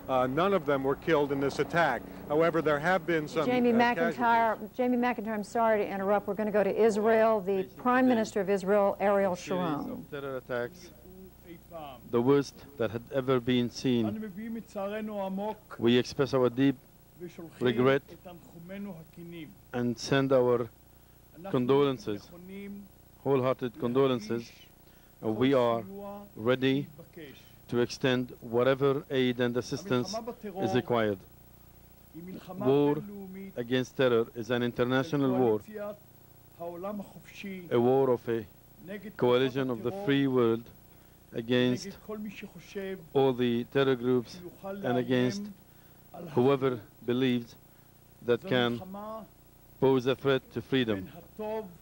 None of them were killed in this attack. However, there have been some Jamie casualties. Jamie McIntyre, I'm sorry to interrupt. We're going to go to Israel. The Prime Minister of Israel, Ariel Sharon. Of terror attacks, the worst that had ever been seen. We express our deep regret and send our condolences, wholehearted condolences. We are ready to extend whatever aid and assistance is required. War against terror is an international war, a war of a coalition of the free world against all the terror groups and against whoever believes that can pose a threat to freedom.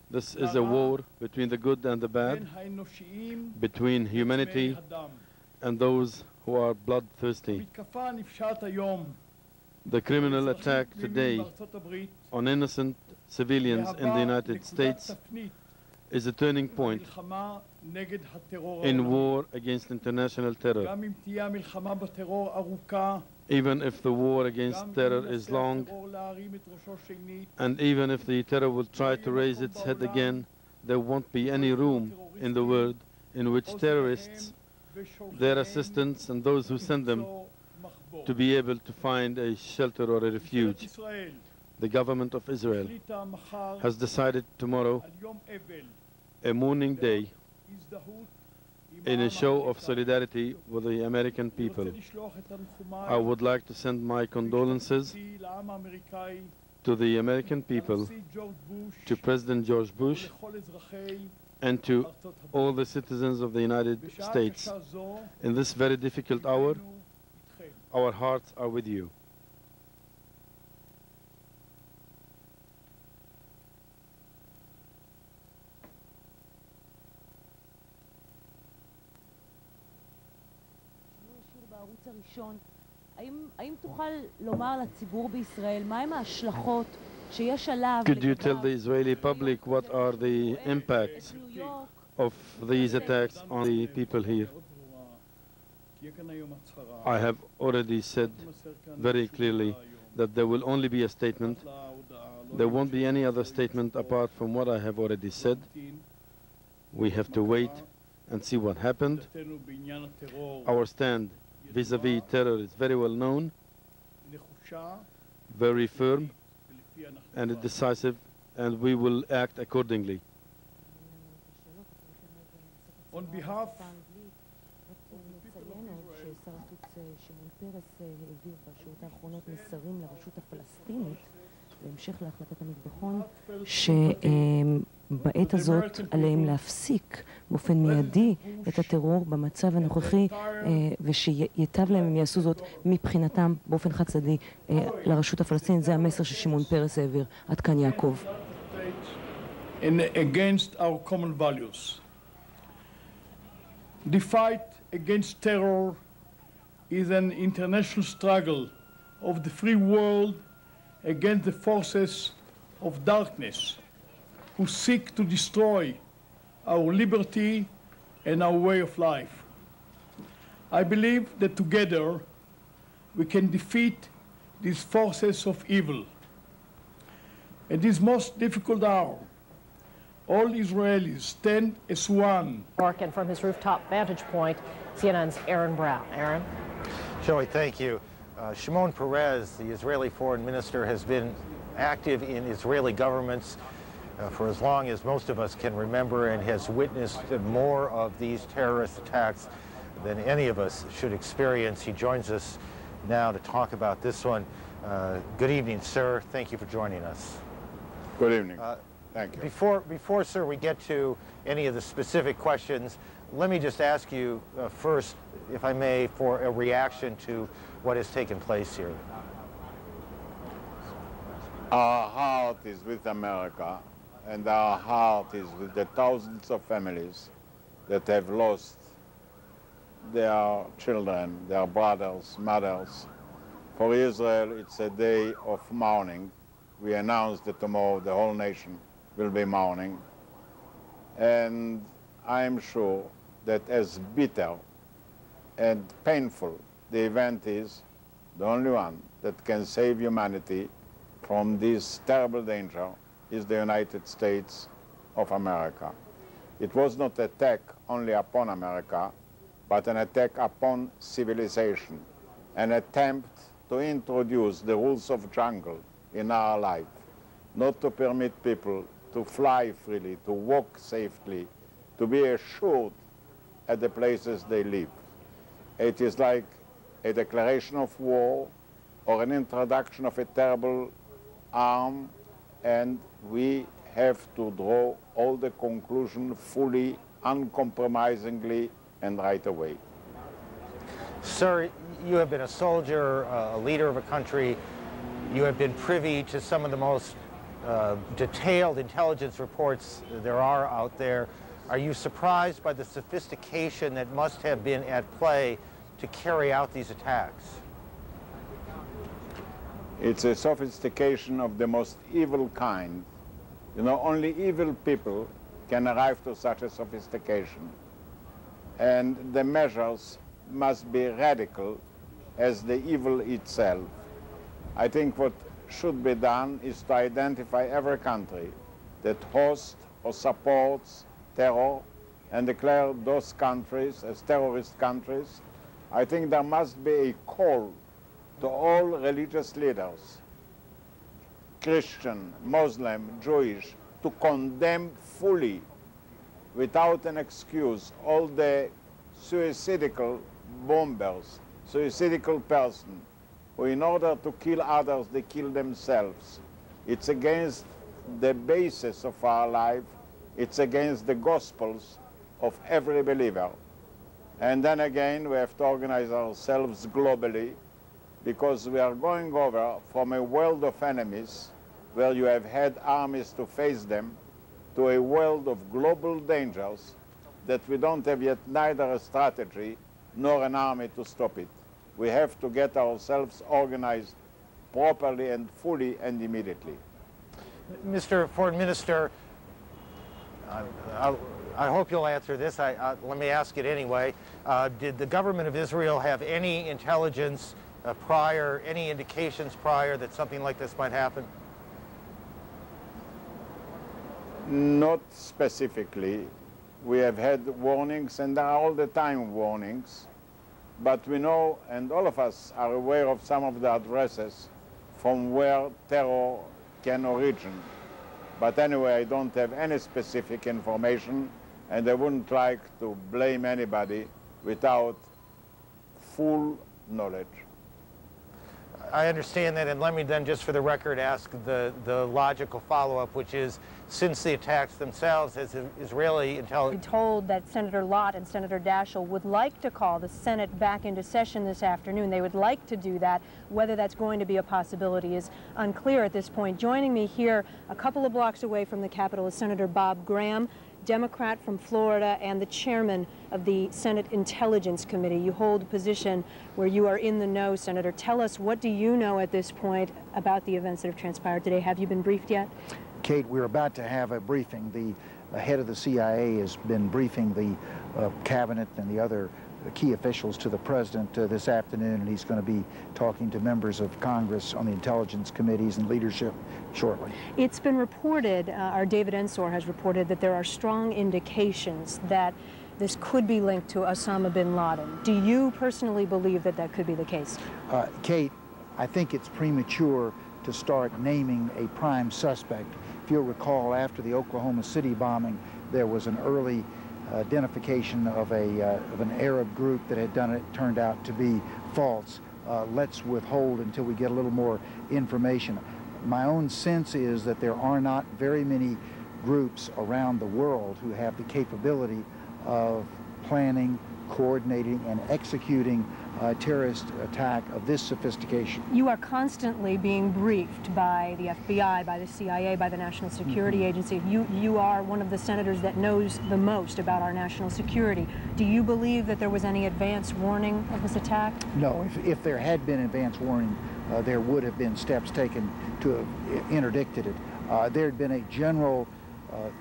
This is a war between the good and the bad, between humanity and those who are bloodthirsty. The criminal attack today on innocent civilians in the United States is a turning point in war against international terror. Even if the war against terror is long, and even if the terror will try to raise its head again, there won't be any room in the world in which terrorists, their assistants, and those who send them to be able to find a shelter or a refuge. The government of Israel has decided tomorrow, a mourning day, in a show of solidarity with the American people. I would like to send my condolences to the American people, to President George Bush, and to all the citizens of the United States. In this very difficult hour, our hearts are with you. Could you tell the Israeli public what are the impacts of these attacks on the people here? I have already said very clearly that there will only be a statement. There won't be any other statement apart from what I have already said. We have to wait and see what happened. Our stand vis-à-vis terror is very well known, very firm and decisive, and we will act accordingly. On behalf בהמשך להחלטת המטבחון, שבעת הזאת עליהם להפסיק באופן מיידי את הטרור במצב הנוכחי, ושיטב להם אם יעשו זאת מבחינתם באופן חד צדדי לרשות הפלסטינית. זה המסר ששמעון פרס העביר. עד כאן יעקב. Against our common values. The fight against terror is an international struggle of the free world against the forces of darkness who seek to destroy our liberty and our way of life. I believe that together we can defeat these forces of evil. At this most difficult hour, all Israelis stand as one. And from his rooftop vantage point, CNN's Aaron Brown. Aaron? Joey, thank you. Shimon Peres, the Israeli foreign minister, has been active in Israeli governments for as long as most of us can remember, and has witnessed more of these terrorist attacks than any of us should experience. He joins us now to talk about this one. Good evening, sir. Thank you for joining us. Good evening. Thank you. Before, sir, we get to any of the specific questions, let me just ask you first, if I may, for a reaction to what has taken place here. Our heart is with America, and our heart is with the thousands of families that have lost their children, their brothers, mothers. For Israel, it's a day of mourning. We announced that tomorrow the whole nation will be mourning. And I am sure that as bitter and painful the event is, the only one that can save humanity from this terrible danger is the United States of America. It was not an attack only upon America, but an attack upon civilization, an attempt to introduce the rules of jungle in our life, not to permit people to fly freely, to walk safely, to be assured at the places they live. It is like a declaration of war or an introduction of a terrible arm, and we have to draw all the conclusion fully, uncompromisingly, and right away. Sir, you have been a soldier, a leader of a country. You have been privy to some of the most detailed intelligence reports there are out there. Are you surprised by the sophistication that must have been at play to carry out these attacks? It's a sophistication of the most evil kind. You know, only evil people can arrive to such a sophistication. And the measures must be radical as the evil itself. I think what should be done is to identify every country that hosts or supports terror and declare those countries as terrorist countries. I think there must be a call to all religious leaders, Christian, Muslim, Jewish, to condemn fully, without an excuse, all the suicidal bombers, suicidal persons, who in order to kill others, they kill themselves. It's against the basis of our life. It's against the gospels of every believer. And then again, we have to organize ourselves globally, because we are going over from a world of enemies, where you have had armies to face them, to a world of global dangers that we don't have yet neither a strategy nor an army to stop it. We have to get ourselves organized properly and fully and immediately. Mr. Foreign Minister, I hope you'll answer this. Let me ask it anyway. Did the government of Israel have any intelligence prior, any indications prior that something like this might happen? Not specifically. We have had warnings, and there are all the time warnings, but we know, and all of us are aware of some of the addresses from where terror can origin. But anyway, I don't have any specific information, and I wouldn't like to blame anybody without full knowledge. I understand that, and let me then, just for the record, ask the logical follow-up, which is, since the attacks themselves, has Israeli intelligence... We're told that Senator Lott and Senator Daschle would like to call the Senate back into session this afternoon. They would like to do that. Whether that's going to be a possibility is unclear at this point. Joining me here, a couple of blocks away from the Capitol, is Senator Bob Graham, Democrat from Florida and the chairman of the Senate Intelligence Committee. You hold a position where you are in the know, Senator. Tell us, what do you know at this point about the events that have transpired today? Have you been briefed yet? Kate, we're about to have a briefing. The head of the CIA has been briefing the cabinet and the other key officials to the president this afternoon, and he's going to be talking to members of Congress on the intelligence committees and leadership shortly. It's been reported, our David Ensor has reported, that there are strong indications that this could be linked to Osama bin Laden. Do you personally believe that that could be the case? Kate, I think it's premature to start naming a prime suspect. If you'll recall, after the Oklahoma City bombing, there was an early identification of an Arab group that had done it. Turned out to be false. Let's withhold until we get a little more information. My own sense is that there are not very many groups around the world who have the capability of planning, coordinating, and executing a terrorist attack of this sophistication. You are constantly being briefed by the FBI, by the CIA, by the National Security Agency. You are one of the senators that knows the most about our national security. Do you believe that there was any advance warning of this attack? No. If there had been advance warning, there would have been steps taken to have interdicted it. There had been a general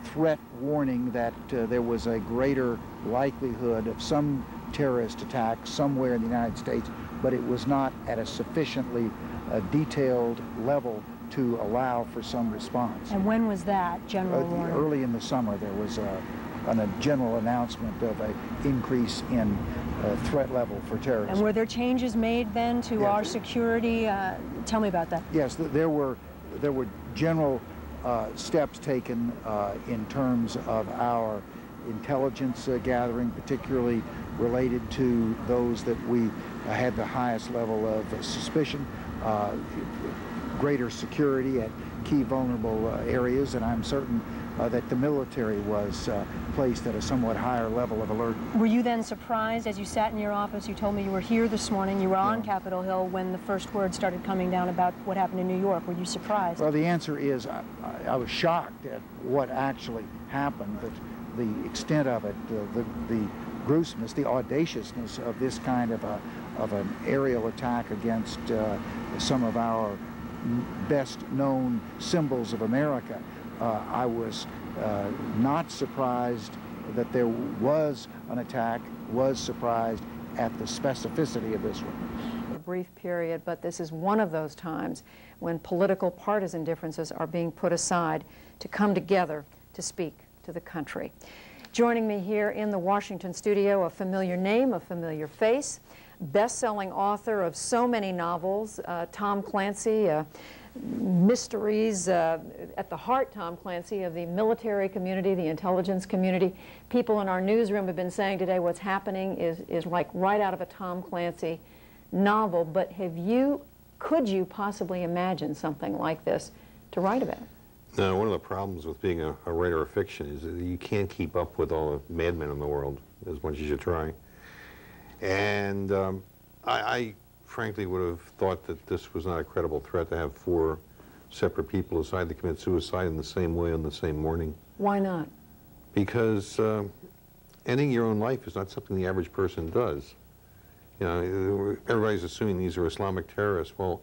threat warning that there was a greater likelihood of some terrorist attack somewhere in the United States but it was not at a sufficiently detailed level to allow for some response. And when was that, general warning? Early in the summer, there was a general announcement of an increase in threat level for terrorism. And were there changes made then to our security? Tell me about that. Yes, there were general steps taken in terms of our intelligence gathering, particularly related to those that we had the highest level of suspicion, greater security at key vulnerable areas, and I'm certain that the military was placed at a somewhat higher level of alert. Were you then surprised as you sat in your office? You told me you were here this morning, you were on Capitol Hill when the first word started coming down about what happened in New York. Were you surprised? Well, the answer is I was shocked at what actually happened, that the extent of it, the gruesomeness, the audaciousness of this kind of an aerial attack against some of our best known symbols of America. I was not surprised that there was an attack, was surprised at the specificity of this one. A brief period, but this is one of those times when political partisan differences are being put aside to come together to speak to the country. Joining me here in the Washington studio, a familiar name, a familiar face, best-selling author of so many novels, Tom Clancy, mysteries at the heart, Tom Clancy, of the military community, the intelligence community. People in our newsroom have been saying today what's happening is like right out of a Tom Clancy novel, but could you possibly imagine something like this to write about? No, one of the problems with being a writer of fiction is that you can't keep up with all the madmen in the world as much as you try. And I frankly would have thought that this was not a credible threat to have 4 separate people decide to commit suicide in the same way on the same morning. Why not? Because ending your own life is not something the average person does. You know, everybody's assuming these are Islamic terrorists. Well,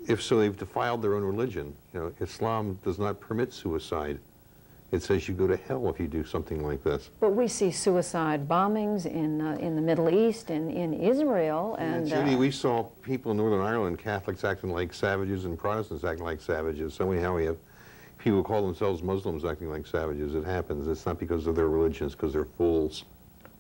if so, they've defiled their own religion. You know, Islam does not permit suicide. It says you go to hell if you do something like this. But we see suicide bombings in the Middle East and in Israel. And Judy, we saw people in Northern Ireland, Catholics acting like savages and Protestants acting like savages. So anyhow, we have people who call themselves Muslims acting like savages. It happens. It's not because of their religion, it's because they're fools.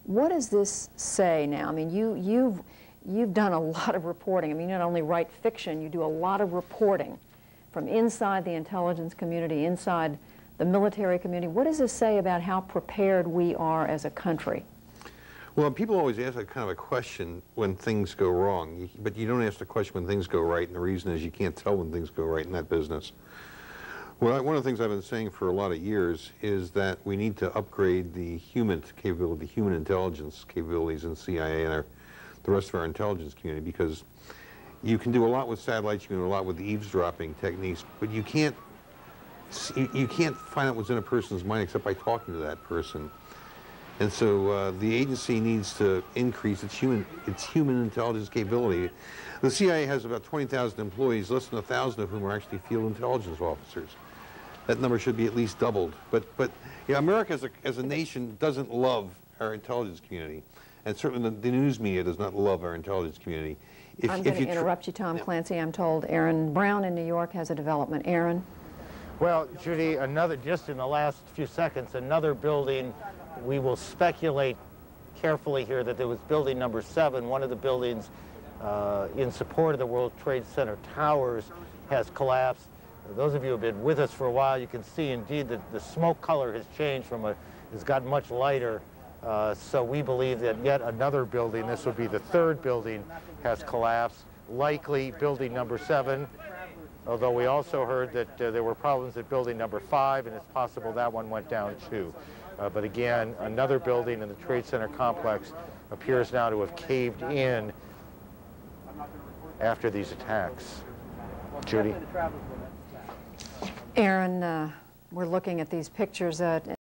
What does this say now? I mean, you've done a lot of reporting. I mean, you not only write fiction, you do a lot of reporting from inside the intelligence community, inside the military community. What does this say about how prepared we are as a country? Well, people always ask that kind of a question when things go wrong, but you don't ask the question when things go right, and the reason is you can't tell when things go right in that business. Well, one of the things I've been saying for a lot of years is that we need to upgrade the human capability, human intelligence capabilities in CIA and the rest of our intelligence community, because you can do a lot with satellites, you can do a lot with eavesdropping techniques, but you can't find out what's in a person's mind except by talking to that person. And so the agency needs to increase its human intelligence capability. The CIA has about 20,000 employees, less than 1,000 of whom are actually field intelligence officers. That number should be at least doubled. But you know, America as a nation doesn't love our intelligence community. And certainly the news media does not love our intelligence community. I'm going to interrupt you, Tom Clancy. I'm told Aaron Brown in New York has a development. Aaron? Well, Judy, just in the last few seconds, another building, we will speculate carefully here that there was building number 7, one of the buildings in support of the World Trade Center towers has collapsed. Those of you who have been with us for a while, you can see indeed that the smoke color has changed has gotten much lighter. So we believe that yet another building, this would be the 3rd building, has collapsed, likely building number 7. Although we also heard that there were problems at building number 5, and it's possible that one went down too. But again, another building in the Trade Center complex appears now to have caved in after these attacks. Judy? Aaron, we're looking at these pictures